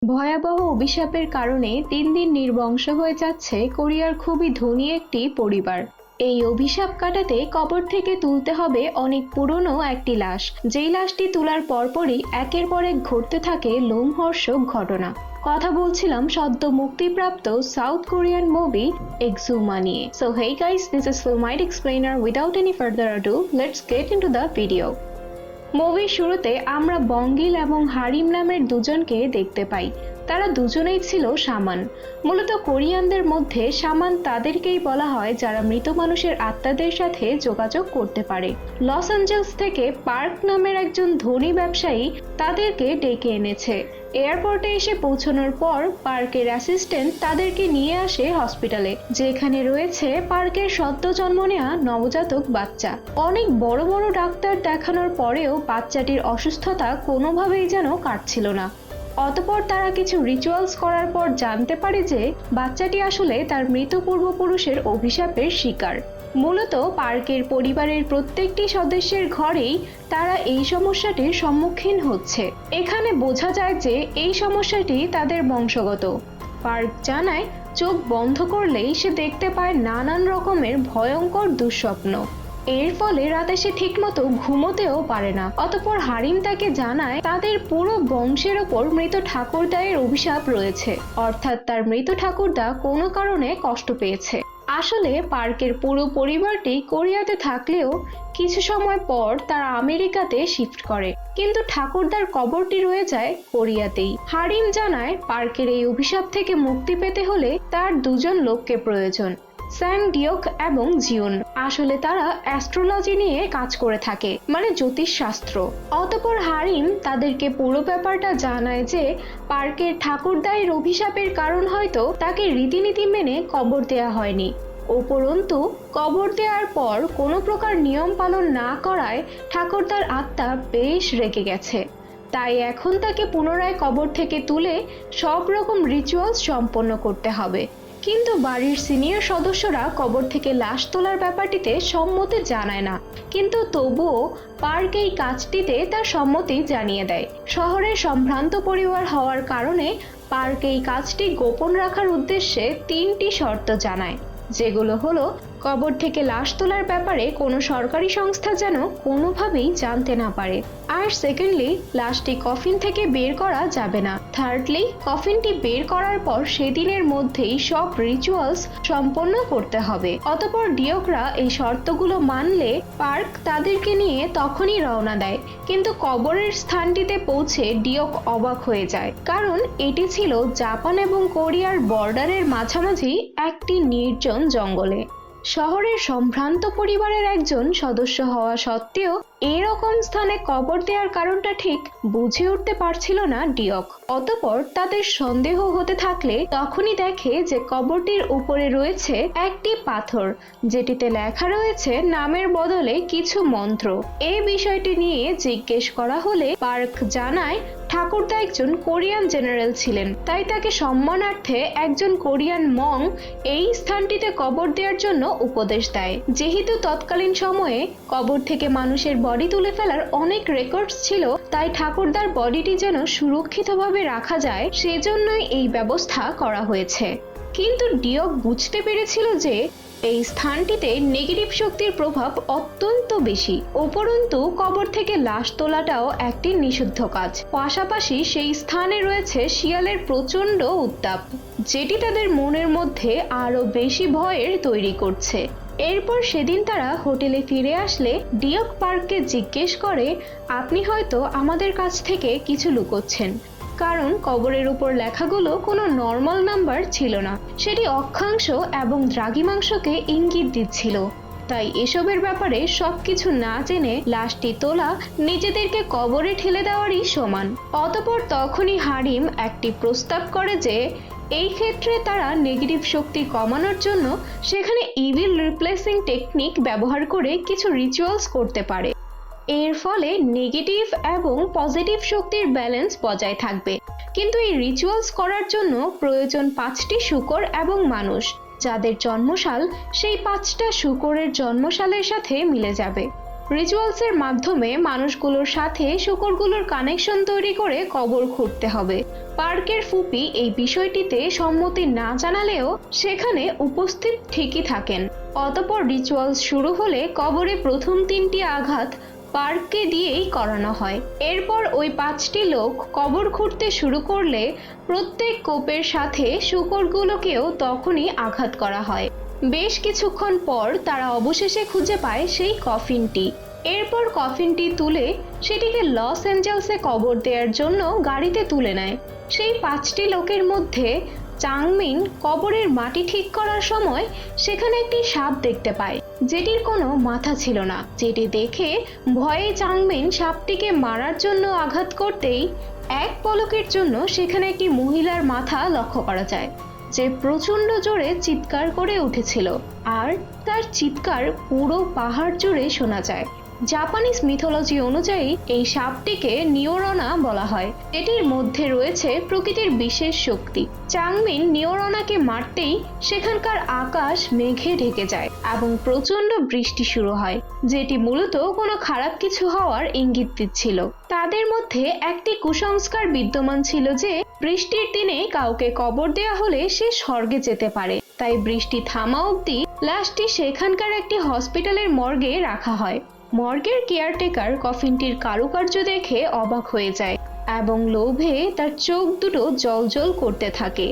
ভয়াবহ অভিশাপের কারণে দিন দিন নির্বংশ হয়ে যাচ্ছে কোরিয়ার খুবই ধনী একটি পরিবার। এই অভিশাপ কাটাতে কবর থেকে তুলতে হবে অনেক পুরনো একটি লাশ, যেই লাশটি তোলার পরপরই একের পর এক ঘটতে থাকে লোমহর্ষক ঘটনা। কথা বলছিলাম সদ্য মুক্তিপ্রাপ্ত সাউথ কোরিয়ান মুভি এক্সুমা নিয়ে। So hey guys, this is Filmight explainer. Without any further ado, let's get into the video. মুভির শুরুতে আমরা বঙ্গিল এবং হারিম নামের দুজনকে দেখতে পাই। তারা দুজনেই ছিল শামান। মূলত কোরিয়ানদের মধ্যে শামান তাদেরকেই বলা হয় যারা মৃত মানুষের আত্মাদের সাথে যোগাযোগ করতে পারে। লস অ্যাঞ্জেলস থেকে পার্ক নামের একজন ধনী ব্যবসায়ী তাদেরকে ডেকে এনেছে। এয়ারপোর্টে এসে পৌঁছানোর পর পার্কের অ্যাসিস্ট্যান্ট তাদেরকে নিয়ে আসে হসপিটালে, যেখানে রয়েছে পার্কের সদ্য জন্ম নেওয়া নবজাতক বাচ্চা। অনেক বড় বড় ডাক্তার দেখানোর পরেও বাচ্চাটির অসুস্থতা কোনোভাবেই যেন কাটছিল না। অতঃপর তারা কিছু রিচুয়ালস করার পর জানতে পারে যে বাচ্চাটি আসলে তার মৃত পূর্বপুরুষের অভিশাপের শিকার। মূলত পার্কের পরিবারের প্রত্যেকটি সদস্যের ঘরেই তারা এই সমস্যাটির সম্মুখীন হচ্ছে। এখানে বোঝা যায় যে এই সমস্যাটি তাদের বংশগত। পার্ক জানায় চোখ বন্ধ করলেই সে দেখতে পায় নানান রকমের ভয়ঙ্কর দুঃস্বপ্ন। এর ফলে রাতে সে ঠিকমতো ঘুমোতেও পারে না। অতঃপর হারিম তাকে জানায় তাদের পুরো বংশের ওপর মৃত ঠাকুরদায়ের অভিশাপ রয়েছে, অর্থাৎ তার মৃত ঠাকুরদা কোনো কারণে কষ্ট পেয়েছে। আসলে পার্কের পুরো পরিবারটি কোরিয়াতে থাকলেও কিছু সময় পর তারা আমেরিকাতে শিফট করে, কিন্তু ঠাকুরদার কবরটি রয়ে যায় কোরিয়াতেই। হারিম জানায় পার্কের এই অভিশাপ থেকে মুক্তি পেতে হলে তার দুজন লোককে প্রয়োজন, স্যাং ডিওক এবং জিউন। আসলে তারা অ্যাস্ট্রোলজি নিয়ে কাজ করে থাকে, মানে জ্যোতিষ শাস্ত্র। অতঃপর হারিম তাদেরকে পুরো ব্যাপারটা জানায় যে পার্কের ঠাকুরদায়ের অভিশাপের কারণ হয়তো তাকে রীতিনীতি মেনে কবর দেয়া হয়নি। উপরন্তু কবর দেওয়ার পর কোনো প্রকার নিয়ম পালন না করায় ঠাকুরদার আত্মা বেশ রেগে গেছে। তাই এখন তাকে পুনরায় কবর থেকে তুলে সব রকম রিচুয়ালস সম্পন্ন করতে হবে। কিন্তু বাড়ির সিনিয়র সদস্যরা কবর থেকে লাশ তোলার ব্যাপারটিতে সম্মতি জানায় না, কিন্তু তবুও পার্ক এই কাজটিতে তার সম্মতি জানিয়ে দেয়। শহরের সম্ভ্রান্ত পরিবার হওয়ার কারণে পার্ক এই কাজটি গোপন রাখার উদ্দেশ্যে 3টি শর্ত জানায়, যেগুলো হলো কবর থেকে লাশ তোলার ব্যাপারে কোনো সরকারি সংস্থা যেন কোনোভাবেই জানতে না পারে, আর সেকেন্ডলি লাশটি কফিন থেকে বের করা যাবে না, থার্ডলি কফিনটি বের করার পর সেদিনের মধ্যেই সব রিচুয়ালস সম্পন্ন করতে হবে। অতঃপর ডিওকরা এই শর্তগুলো মানলে পার্ক তাদেরকে নিয়ে তখনই রওনা দেয়। কিন্তু কবরের স্থানটিতে পৌঁছে ডিওক অবাক হয়ে যায়, কারণ এটি ছিল জাপান এবং কোরিয়ার বর্ডারের মাঝামাঝি একটি নির্জন জঙ্গলে। শহরের সম্ভ্রান্ত পরিবারের একজন সদস্য হওয়া সত্ত্বেও এরকম স্থানে কবর দেওয়ার কারণটা ঠিক বুঝে উঠতে পারছিল না ডিওক। অতঃপর তাদের সন্দেহ হতে থাকলে তখনই দেখে যে কবরটির উপরে রয়েছে একটি পাথর, যেটিতে লেখা রয়েছে নামের বদলে কিছু মন্ত্র। এই বিষয়টি নিয়ে জিজ্ঞেস করা হলে পার্ক জানায় ঠাকুরদা একজন কোরিয়ান জেনারেল ছিলেন, তাই তাকে সম্মানার্থে একজন কোরিয়ান মং এই স্থানটিতে কবর দেওয়ার জন্য উপদেশ দেয়। যেহেতু তৎকালীন সময়ে কবর থেকে মানুষের বডি তুলে ফেলার অনেক রেকর্ডস ছিল, তাই ঠাকুরদার বডিটি যেন সুরক্ষিতভাবে রাখা যায়, সেজন্যই এই ব্যবস্থা করা হয়েছে। কিন্তু ডিওক বুঝতে পেরেছিল যে এই স্থানটিতে নেগেটিভ শক্তির প্রভাব অত্যন্ত বেশি। উপরন্তু কবর থেকে লাশ তোলাটাও একটি নিষিদ্ধ কাজ। পাশাপাশি সেই স্থানে রয়েছে শিয়ালের প্রচন্ড উত্তাপ, যেটি তাদের মনের মধ্যে আরো বেশি ভয়ের তৈরি করছে। এরপর সেদিন তারা হোটেলে ফিরে আসলে ডিওক পার্ককে জিজ্ঞেস করে, আপনি হয়তো আমাদের কাছ থেকে কিছু লুকোচ্ছেন, কারণ কবরের উপর লেখাগুলো কোনো নর্মাল নাম্বার ছিল না, সেটি অক্ষাংশ এবং দ্রাঘিমাংশকে ইঙ্গিত দিচ্ছিল। তাই এসবের ব্যাপারে সবকিছু না জেনে লাশটি তোলা নিজেদেরকে কবরে ঠেলে দেওয়ারই সমান। অতঃপর তখনই হারিম একটি প্রস্তাব করে যে এই ক্ষেত্রে তারা নেগেটিভ শক্তি কমানোর জন্য সেখানে ইভিল রিপ্লেসিং টেকনিক ব্যবহার করে কিছু রিচুয়ালস করতে পারে। এর ফলে নেগেটিভ এবং পজিটিভ শক্তির ব্যালেন্স বজায় থাকবে। কিন্তু এই রিচুয়ালস করার জন্য প্রয়োজন 5টি শূকর এবং মানুষ, যাদের জন্মসাল সেই 5টা শূকরের জন্মসালের সাথে মিলে যাবে। রিচুয়ালসের মাধ্যমে মানুষগুলোর সাথে শূকরগুলোর কানেকশন তৈরি করে কবর খুঁড়তে হবে। পার্কের ফুপি এই বিষয়টিতে সম্মতি না জানালেও সেখানে উপস্থিত ঠিকই থাকেন। অতঃপর রিচুয়ালস শুরু হলে কবরে প্রথম 3টি আঘাত পার্ককে দিয়েই করানো হয়। এরপর ওই 5টি লোক কবর খুঁড়তে শুরু করলে প্রত্যেক কোপের সাথে শূকরগুলোকেও তখনই আঘাত করা হয়। বেশ কিছুক্ষণ পর তারা অবশেষে খুঁজে পায় সেই কফিনটি। এরপর কফিনটি তুলে সেটিকে লস অ্যাঞ্জেলসে কবর দেওয়ার জন্য গাড়িতে তুলে নেয়। সেই 5টি লোকের মধ্যে চাংমিন কবরের মাটি ঠিক করার সময় সেখানে একটি সাপ দেখতে পায়, যেটির কোনো মাথা ছিল না। যেটি দেখে ভয়ে চাংমিন সাপটিকে মারার জন্য আঘাত করতেই এক পলকের জন্য সেখানে একটি মহিলার মাথা লক্ষ্য করা যায়, যে প্রচন্ড জোরে চিৎকার করে উঠেছিল, আর তার চিৎকার পুরো পাহাড় জুড়ে শোনা যায়। জাপানিজ মিথোলজি অনুযায়ী এই সাপটিকে নিওরনা বলা হয়, এটির মধ্যে রয়েছে প্রকৃতির বিশেষ শক্তি। চাংমিন নিওরনাকে মারতেই সেখানকার আকাশ মেঘে ঢেকে যায় এবং প্রচন্ড বৃষ্টি শুরু হয়, যেটি মূলত কোনো খারাপ কিছু হওয়ার ইঙ্গিত দিচ্ছিল। তাদের মধ্যে একটি কুসংস্কার বিদ্যমান ছিল যে বৃষ্টির দিনে কাউকে কবর দেয়া হলে সে স্বর্গে যেতে পারে। তাই বৃষ্টি থামা অবধি লাশটি সেখানকার একটি হসপিটালের মর্গে রাখা হয়। মর্গের কেয়ারটেকার কফিনটির কারুকার্য দেখে অবাক হয়ে যায় এবং লোভে তার চোখ দুটো জ্বলজ্বল করতে থাকে।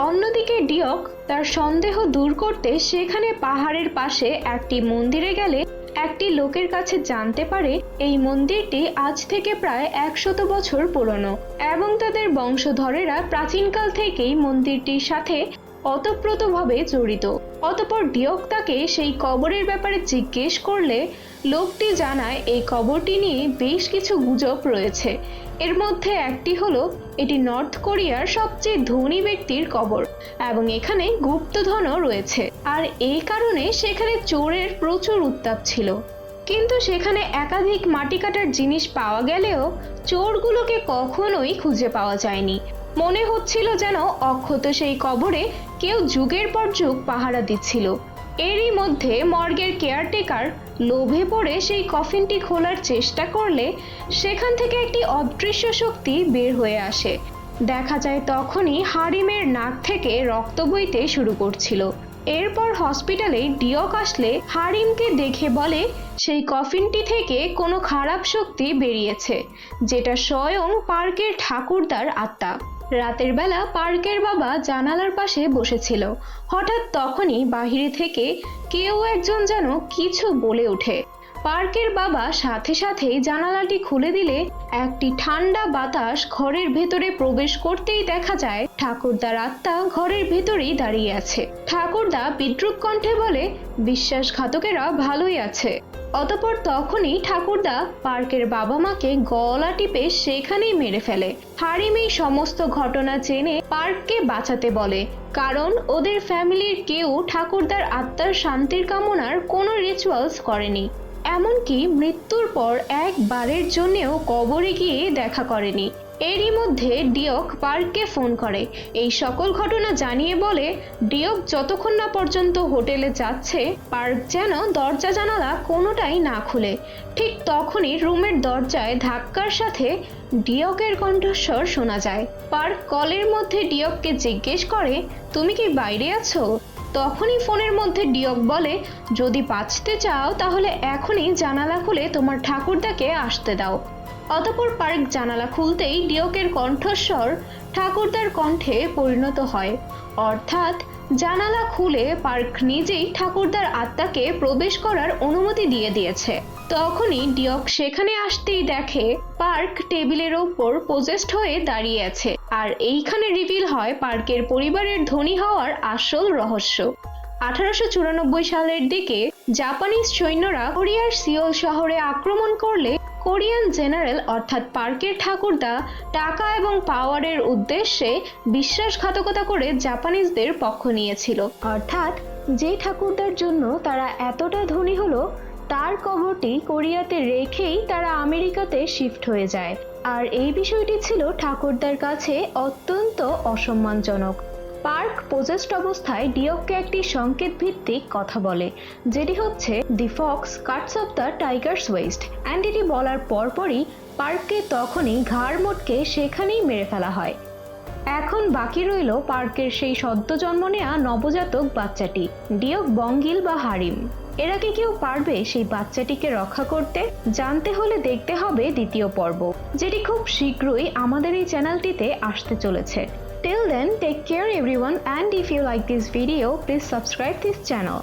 অন্যদিকে ডিওক তার সন্দেহ দূর করতে সেখানে পাহাড়ের পাশে একটি মন্দিরে গেলে একটি লোকের কাছে জানতে পারে এই মন্দিরটি আজ থেকে প্রায় 100 বছর পুরনো এবং তাদের বংশধরেরা প্রাচীনকাল থেকেই মন্দিরটির সাথে ওতপ্রোতভাবে জড়িত। অতঃপর ডিওক তাকে সেই কবরের ব্যাপারে জিজ্ঞেস করলে লোকটি জানায় এই কবরটি নিয়ে বেশ কিছু গুজব রয়েছে। এর মধ্যে একটি হলো এটি নর্থ কোরিয়ার সবচেয়ে ধনী ব্যক্তির কবর এবং এখানে গুপ্তধনও রয়েছে, আর এই কারণে সেখানে চোরের প্রচুর উত্তাপ ছিল। কিন্তু সেখানে একাধিক মাটি কাটার জিনিস পাওয়া গেলেও চোরগুলোকে কখনোই খুঁজে পাওয়া যায়নি। মনে হচ্ছিল যেন অক্ষত সেই কবরে কেউ যুগের পর যুগ পাহারা দিচ্ছিল। এরই মধ্যে মর্গের কেয়ারটেকার লোভে পড়ে সেই কফিনটি খোলার চেষ্টা করলে সেখান থেকে একটি অদৃশ্য শক্তি বের হয়ে আসে। দেখা যায় তখনই হারিমের নাক থেকে রক্ত বইতে শুরু করছিল। এরপর হসপিটালে ডিওক আসলে হারিমকে দেখে বলে সেই কফিনটি থেকে কোনো খারাপ শক্তি বেরিয়েছে, যেটা স্বয়ং পার্কের ঠাকুরদার আত্মা। রাতের বেলা পার্কের বাবা জানালার পাশে বসেছিল। হঠাৎ তখনই বাহিরে থেকে কেউ একজন যেন কিছু বলে ওঠে। পার্কের বাবা সাথে সাথেই জানালাটি খুলে দিলে একটি ঠান্ডা বাতাস ঘরের ভেতরে প্রবেশ করতেই দেখা যায় ঠাকুরদার আত্মা ঘরের ভেতরেই দাঁড়িয়ে আছে। ঠাকুরদা বিদ্রূপ কণ্ঠে বলে, বিশ্বাসঘাতকেরা ভালোই আছে। অতঃপর তখনই ঠাকুরদা পার্কের বাবা মাকে গলা টিপে সেখানেই মেরে ফেলে। হারিম এই সমস্ত ঘটনা জেনে পার্ককে বাঁচাতে বলে, কারণ ওদের ফ্যামিলির কেউ ঠাকুরদার আত্মার শান্তির কামনার কোনো রিচুয়ালস করেনি, এমনকি মৃত্যুর পর একবারের জন্যেও কবরে গিয়ে দেখা করেনি। এরই মধ্যে ডিওক পার্ককে ফোন করে এই সকল ঘটনা জানিয়ে বলে ডিওক যতক্ষণ না পর্যন্ত হোটেলে যাচ্ছে পার্ক যেন দরজা জানালা কোনোটাই না খুলে। ঠিক তখনই রুমের দরজায় ধাক্কার সাথে ডিয়কের কণ্ঠস্বর শোনা যায়। পার্ক কলের মধ্যে ডিয়ককে জিজ্ঞেস করে, তুমি কি বাইরে আছো? তখনই ফোনের মধ্যে ডিওক বলে, যদি বাঁচতে চাও তাহলে এখনই জানালা খুলে তোমার ঠাকুরদাকে আসতে দাও। অতঃপর পার্ক জানালা খুলতেই ডিয়কের কণ্ঠস্বর ঠাকুরদার কণ্ঠে পরিণত হয়, অর্থাৎ জানালা খুলে পার্ক নিজেই ঠাকুরদার আত্মাকে প্রবেশ করার অনুমতি দিয়ে দিয়েছে। তখনই ডিওক সেখানে আসতেই দেখে পার্ক টেবিলের ওপর পজেসড হয়ে দাঁড়িয়ে আছে, আর এইখানে রিভিল হয় পার্কের পরিবারের ধনী হওয়ার আসল রহস্য। 1894 সালের দিকে জাপানিজ সৈন্যরা কোরিয়ার সিওল শহরে আক্রমণ করলে কোরিয়ান জেনারেল অর্থাৎ পার্কের ঠাকুরদা টাকা এবং পাওয়ারের উদ্দেশ্যে বিশ্বাসঘাতকতা করে জাপানিজদের পক্ষ নিয়েছিল। অর্থাৎ যে ঠাকুরদার জন্য তারা এতটা ধনী হলো তার কবরটি কোরিয়াতে রেখেই তারা আমেরিকাতে শিফট হয়ে যায়, আর এই বিষয়টি ছিল ঠাকুরদার কাছে অত্যন্ত অসম্মানজনক। পার্ক পোজেসড অবস্থায় ডিওককে একটি সংকেত ভিত্তিক কথা বলে, যেটি হচ্ছে দি Fox Katz of the Tigers West, and এটি বলার পরপরই পার্ককে তখনই ঘাড় মোটকে সেখানেই মেরে ফেলা হয়। এখন বাকি রইল পার্কের সেই সদ্য জন্ম নেওয়া নবজাতক বাচ্চাটি, ডিওক বঙ্গিল বা হারিম। এরা কি কেউ পারবে সেই বাচ্চাটিকে রক্ষা করতে? জানতে হলে দেখতে হবে দ্বিতীয় পর্ব, যেটি খুব শীঘ্রই আমাদের এই চ্যানেলটিতে আসতে চলেছে। Till then, take care everyone, and if you like this video, please subscribe this channel.